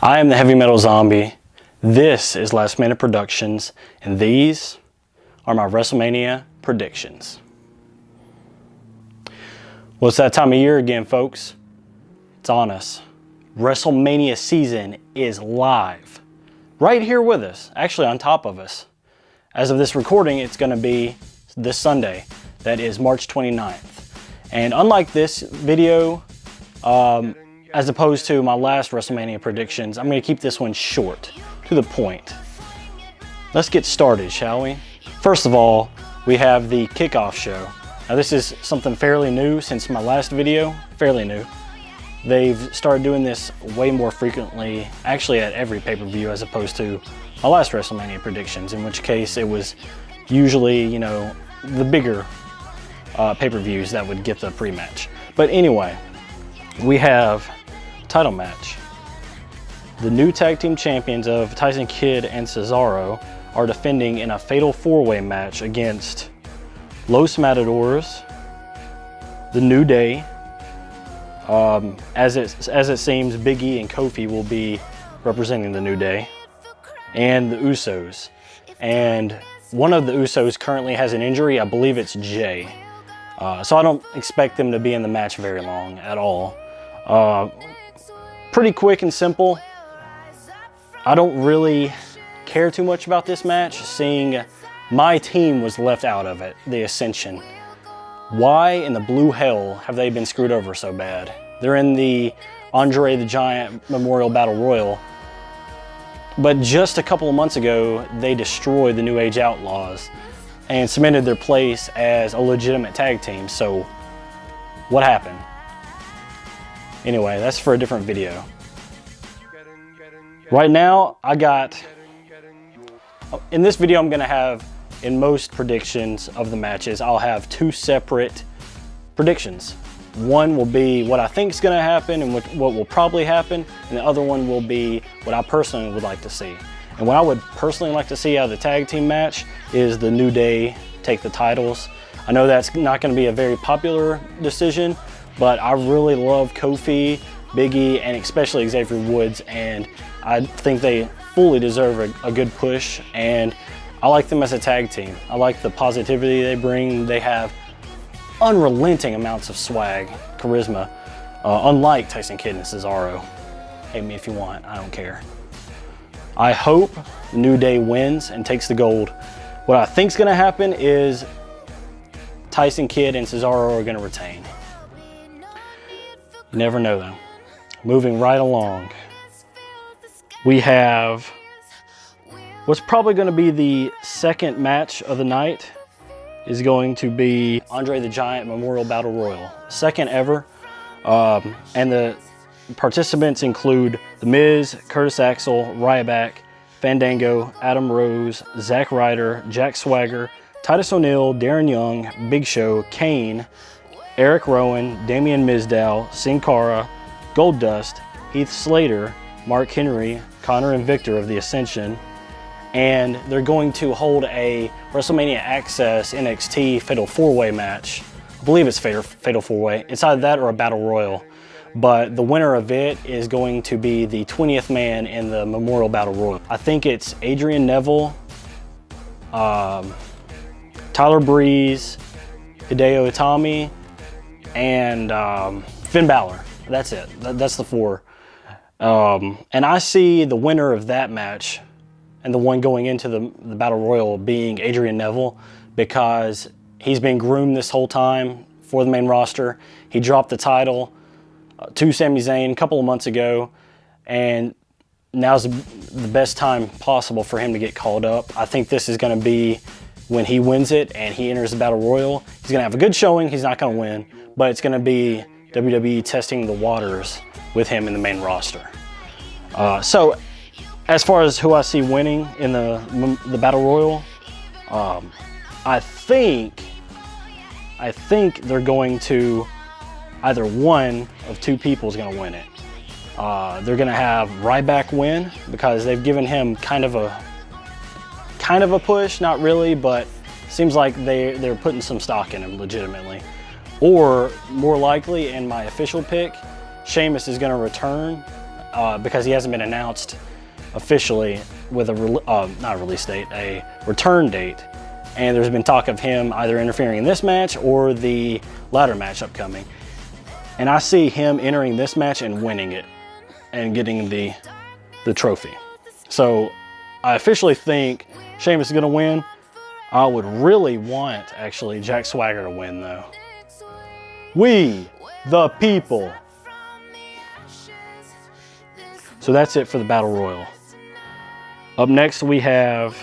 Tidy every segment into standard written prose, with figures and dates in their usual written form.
I am the Heavy Metal Zombie. This is Last Minute Productions, and these are my WrestleMania predictions. Well, it's that time of year again, folks. It's on us. WrestleMania season is live. Right here with us, actually on top of us. As of this recording, it's going to be this Sunday. That is March 29th. And unlike this video, as opposed to my last WrestleMania predictions, I'm going to keep this one short, to the point. Let's get started, shall we? First of all, we have the Kickoff Show. Now this is something fairly new since my last video, fairly new. They've started doing this way more frequently, actually at every pay-per-view as opposed to my last WrestleMania predictions, in which case it was usually, you know, the bigger pay-per-views that would get the pre-match. But anyway, we have title match. The new tag team champions of Tyson Kidd and Cesaro are defending in a fatal four-way match against Los Matadors, The New Day. As it seems, Big E and Kofi will be representing The New Day, and the Usos. And one of the Usos currently has an injury. I believe it's Jay. So I don't expect them to be in the match very long at all. Pretty quick and simple. I don't really care too much about this match, seeing my team was left out of it, the Ascension. Why in the blue hell have they been screwed over so bad? They're in the Andre the Giant Memorial Battle Royal, but just a couple of months ago, they destroyed the New Age Outlaws and cemented their place as a legitimate tag team. So what happened? Anyway, that's for a different video. Right now, in this video, I'm gonna have, in most predictions of the matches, I'll have two separate predictions. One will be what I think is gonna happen and what will probably happen, and the other one will be what I personally would like to see. And what I would personally like to see out of the tag team match is the New Day take the titles. I know that's not gonna be a very popular decision, but I really love Kofi, Big E, and especially Xavier Woods, and I think they fully deserve a good push, and I like them as a tag team. I like the positivity they bring. They have unrelenting amounts of swag, charisma, unlike Tyson Kidd and Cesaro. Hate me if you want, I don't care. I hope New Day wins and takes the gold. What I think is gonna happen is Tyson Kidd and Cesaro are gonna retain. You never know though. Moving right along, we have what's probably going to be the second match of the night is going to be Andre the Giant Memorial Battle Royal, second ever. And the participants include The Miz, Curtis Axel, Ryback, Fandango, Adam Rose, Zack Ryder, Jack Swagger, Titus O'Neil, Darren Young, Big Show, Kane, Eric Rowan, Damian Mizdow, Sin Cara, Goldust, Heath Slater, Mark Henry, Connor and Victor of the Ascension, and they're going to hold a WrestleMania Access NXT Fatal 4-Way match. I believe it's Fatal 4-Way. It's either that or a Battle Royal, but the winner of it is going to be the 20th man in the Memorial Battle Royal. I think it's Adrian Neville, Tyler Breeze, Hideo Itami, and Finn Balor. That's it. That's the four. And I see the winner of that match and the one going into the Battle Royal being Adrian Neville, because he's been groomed this whole time for the main roster. He dropped the title to Sami Zayn a couple of months ago, and now's the best time possible for him to get called up. I think this is going to be when he wins it and he enters the Battle Royal. He's going to have a good showing. He's not going to win, but it's going to be WWE testing the waters with him in the main roster. So as far as who I see winning in the Battle Royal, I think they're going to, either one of two people is going to win it. They're going to have Ryback win because they've given him kind of a push, not really, but seems like they're putting some stock in him legitimately. Or more likely, in my official pick, Sheamus is going to return because he hasn't been announced officially with a not a release date, a return date. And there's been talk of him either interfering in this match or the ladder match upcoming. And I see him entering this match and winning it and getting the trophy. So I officially think Sheamus is gonna win. I would really want, actually, Jack Swagger to win though. We, the people. So that's it for the Battle Royal. Up next we have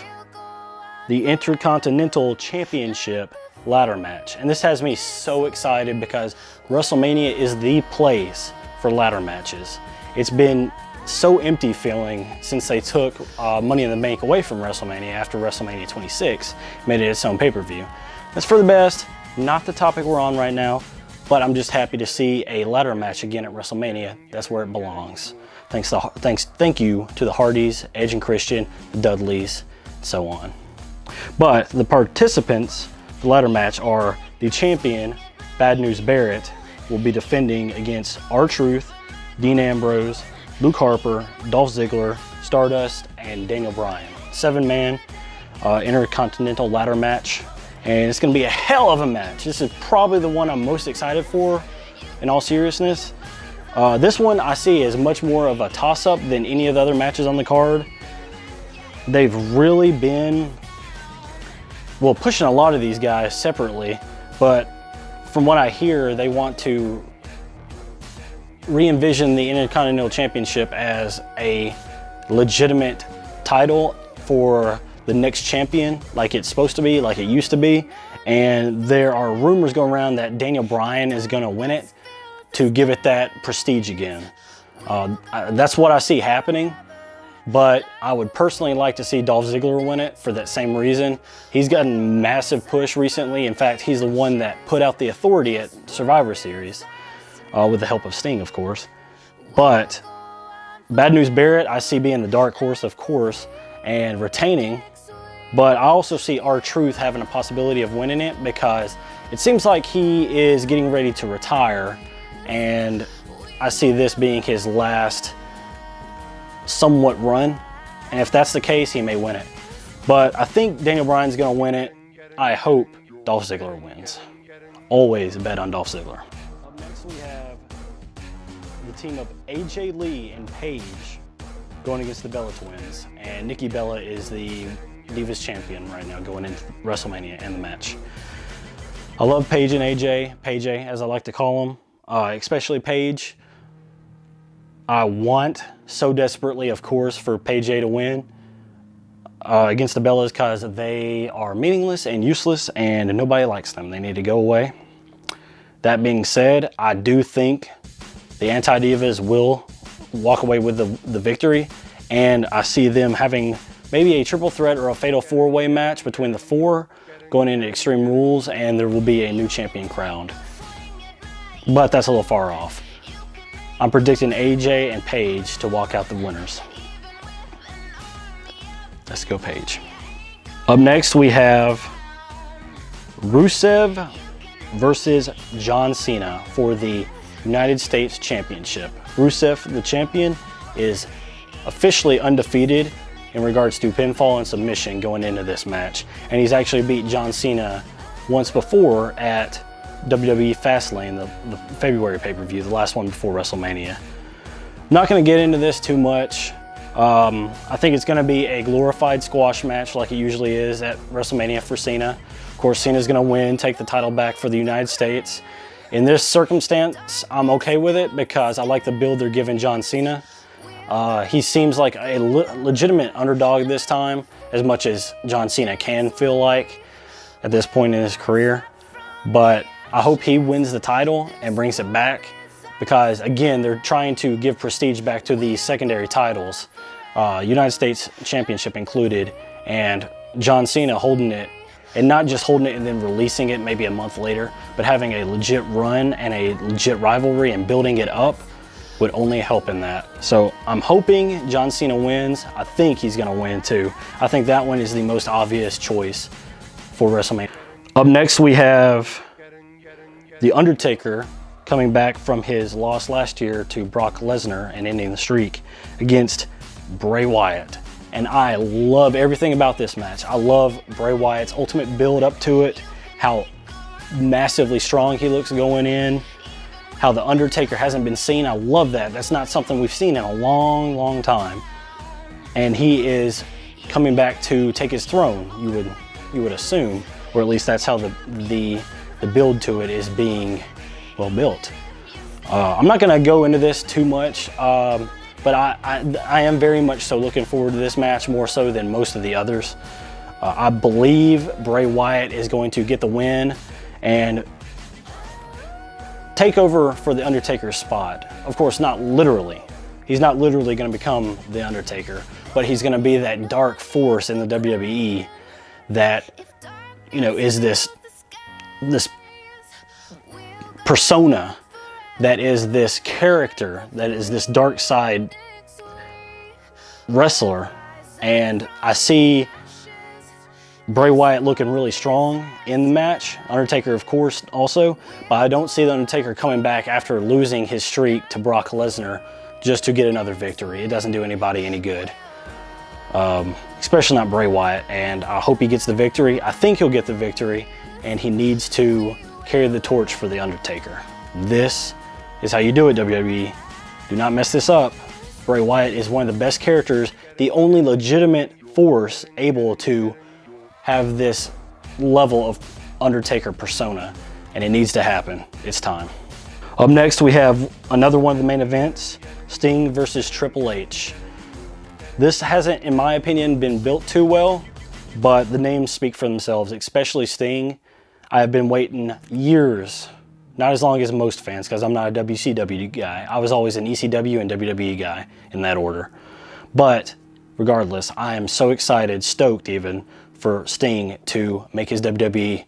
the Intercontinental Championship ladder match. And this has me so excited because WrestleMania is the place for ladder matches. It's been so empty feeling since they took Money in the Bank away from WrestleMania after WrestleMania 26, made it its own pay-per-view. That's for the best, not the topic we're on right now, but I'm just happy to see a ladder match again at WrestleMania. That's where it belongs. Thank you to the Hardys, Edge and Christian, the Dudleys, and so on. But the participants for the ladder match are the champion, Bad News Barrett, will be defending against R-Truth, Dean Ambrose, Luke Harper, Dolph Ziggler, Stardust, and Daniel Bryan. 7-man Intercontinental ladder match. And it's going to be a hell of a match. This is probably the one I'm most excited for, in all seriousness. This one I see as much more of a toss-up than any of the other matches on the card. They've really been, well, pushing a lot of these guys separately, but from what I hear, they want to re-envision the Intercontinental Championship as a legitimate title for the next champion, like it's supposed to be, like it used to be. And there are rumors going around that Daniel Bryan is going to win it to give it that prestige again. That's what I see happening, but I would personally like to see Dolph Ziggler win it for that same reason. He's gotten a massive push recently. In fact, he's the one that put out the Authority at Survivor Series, with the help of Sting, of course. But Bad News Barrett, I see being the dark horse, of course, and retaining. But I also see R-Truth having a possibility of winning it because it seems like he is getting ready to retire, and I see this being his last somewhat run. And if that's the case, he may win it. But I think Daniel Bryan's going to win it. I hope Dolph Ziggler wins. Always bet on Dolph Ziggler. Up next we have the team of AJ Lee and Paige going against the Bella Twins. And Nikki Bella is the Divas champion right now going into WrestleMania and the match. I love Paige and AJ, Paige as I like to call them, especially Paige. I want so desperately, of course, for Paige to win against the Bellas because they are meaningless and useless and nobody likes them. They need to go away. That being said, I do think the Anti-Divas will walk away with the victory, and I see them having maybe a triple threat or a fatal four-way match between the four going into Extreme Rules, and there will be a new champion crowned. But that's a little far off. I'm predicting AJ and Paige to walk out the winners. Let's go Paige. Up next we have Rusev versus John Cena for the United States Championship. Rusev, the champion, is officially undefeated in regards to pinfall and submission going into this match. And he's actually beat John Cena once before at WWE Fastlane, the February pay-per-view, the last one before WrestleMania. I'm not going to get into this too much. I think it's going to be a glorified squash match like it usually is at WrestleMania for Cena. Of course, Cena's going to win, take the title back for the United States. In this circumstance, I'm okay with it because I like the build they're giving John Cena. He seems like a legitimate underdog this time, as much as John Cena can feel like at this point in his career. But I hope he wins the title and brings it back because, again, they're trying to give prestige back to the secondary titles, United States Championship included, and John Cena holding it, and not just holding it and then releasing it maybe a month later, but having a legit run and a legit rivalry and building it up would only help in that. So I'm hoping John Cena wins. I think he's going to win too. I think that one is the most obvious choice for WrestleMania. Up next we have The Undertaker coming back from his loss last year to Brock Lesnar and ending the streak against Bray Wyatt. And I love everything about this match. I love Bray Wyatt's ultimate build up to it, how massively strong he looks going in, how the Undertaker hasn't been seen. I love that. That's not something we've seen in a long, long time. And he is coming back to take his throne, you would assume, or at least that's how the build to it is being well built. I'm not gonna go into this too much, but I am very much so looking forward to this match, more so than most of the others. I believe Bray Wyatt is going to get the win and take over for the Undertaker's spot. Of course, not literally. He's not literally going to become the Undertaker, but he's going to be that dark force in the WWE that, you know, is this persona, that is this character, that is this dark side wrestler. And I see Bray Wyatt looking really strong in the match. Undertaker, of course, also. But I don't see the Undertaker coming back after losing his streak to Brock Lesnar just to get another victory. It doesn't do anybody any good. Especially not Bray Wyatt. And I hope he gets the victory. I think he'll get the victory. And he needs to carry the torch for the Undertaker. This is how you do it, WWE. Do not mess this up. Bray Wyatt is one of the best characters, the only legitimate force able to have this level of Undertaker persona, and it needs to happen. It's time. Up next, we have another one of the main events, Sting versus Triple H. This hasn't, in my opinion, been built too well, but the names speak for themselves, especially Sting. I have been waiting years, not as long as most fans, because I'm not a WCW guy. I was always an ECW and WWE guy in that order. But regardless, I am so excited, stoked even, for Sting to make his WWE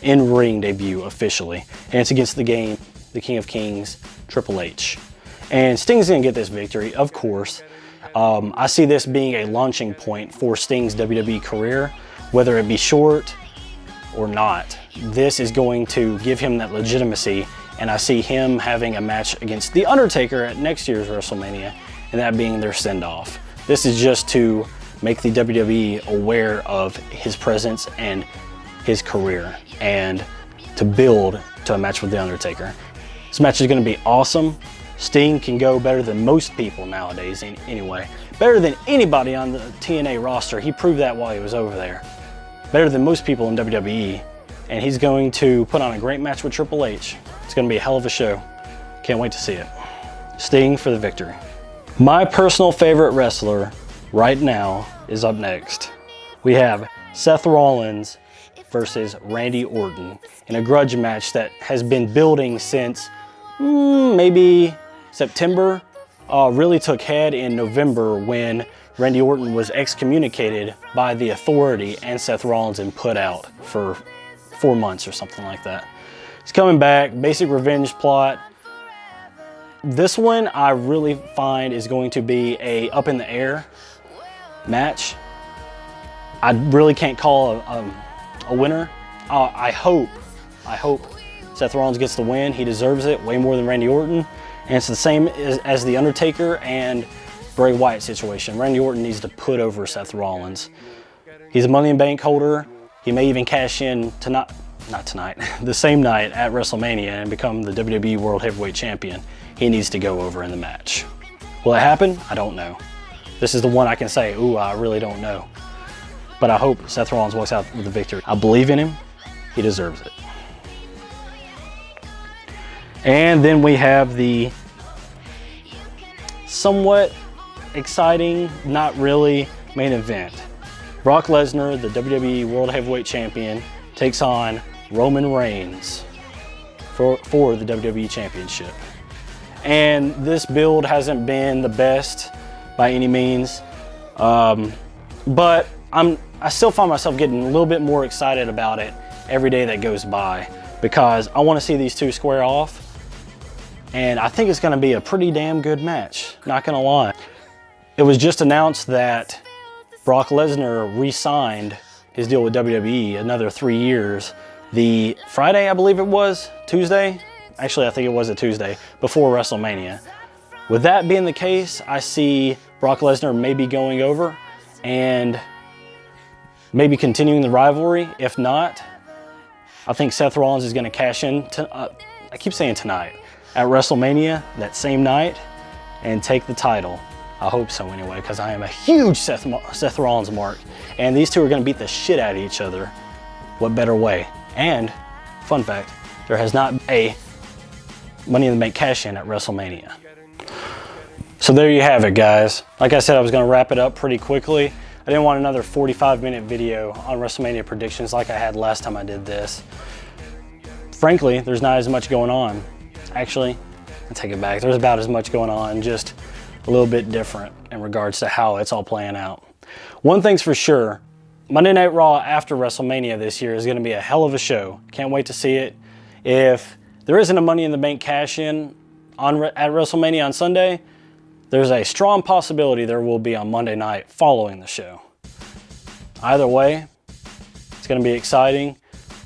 in-ring debut officially. And it's against the King of Kings, Triple H. And Sting's gonna get this victory, of course. I see this being a launching point for Sting's WWE career, whether it be short or not. This is going to give him that legitimacy, and I see him having a match against The Undertaker at next year's WrestleMania, and that being their send-off. This is just to make the WWE aware of his presence and his career, and to build to a match with The Undertaker. This match is going to be awesome. Sting can go better than most people nowadays anyway. Better than anybody on the TNA roster. He proved that while he was over there. Better than most people in WWE. And he's going to put on a great match with Triple H. It's going to be a hell of a show. Can't wait to see it. Sting for the victory. My personal favorite wrestler right now is up next. We have Seth Rollins versus Randy Orton in a grudge match that has been building since maybe September. Really took head in November when Randy Orton was excommunicated by the Authority and Seth Rollins and put out for 4 months or something like that. He's coming back, basic revenge plot. This one I really find is going to be a up in the air match. I really can't call a winner. I hope Seth Rollins gets the win. He deserves it way more than Randy Orton. And it's the same as the Undertaker and Bray Wyatt situation. Randy Orton needs to put over Seth Rollins. He's a Money in Bank holder. He may even cash in not tonight, the same night at WrestleMania and become the WWE World Heavyweight Champion. He needs to go over in the match. Will it happen? I don't know. This is the one I can say, ooh, I really don't know. But I hope Seth Rollins walks out with the victory. I believe in him. He deserves it. And then we have the somewhat exciting, not really, main event. Brock Lesnar, the WWE World Heavyweight Champion, takes on Roman Reigns for the WWE Championship. And this build hasn't been the best by any means, but I still find myself getting a little bit more excited about it every day that goes by, because I want to see these two square off, and I think it's going to be a pretty damn good match, not going to lie. It was just announced that Brock Lesnar re-signed his deal with WWE another 3 years. The Friday, I believe it was, Tuesday, Actually, I think it was a Tuesday before WrestleMania. With that being the case, I see Brock Lesnar maybe going over and maybe continuing the rivalry. If not, I think Seth Rollins is going to cash in, I keep saying tonight, at WrestleMania that same night and take the title. I hope so anyway, because I am a huge Seth Rollins mark. And these two are going to beat the shit out of each other. What better way? And, fun fact, there has not been a Money in the Bank cash-in at WrestleMania. So there you have it, guys. Like I said, I was going to wrap it up pretty quickly. I didn't want another 45-minute video on WrestleMania predictions like I had last time I did this. Frankly, there's not as much going on. Actually, I take it back. There's about as much going on, just a little bit different in regards to how it's all playing out. One thing's for sure, Monday Night Raw after WrestleMania this year is going to be a hell of a show. Can't wait to see it. If there isn't a Money in the Bank cash-in at WrestleMania on Sunday, there's a strong possibility there will be on Monday night following the show. Either way, it's going to be exciting.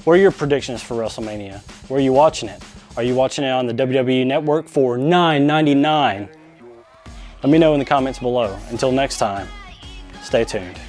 What are your predictions for WrestleMania? Where are you watching it? Are you watching it on the WWE Network for $9.99? Let me know in the comments below. Until next time, stay tuned.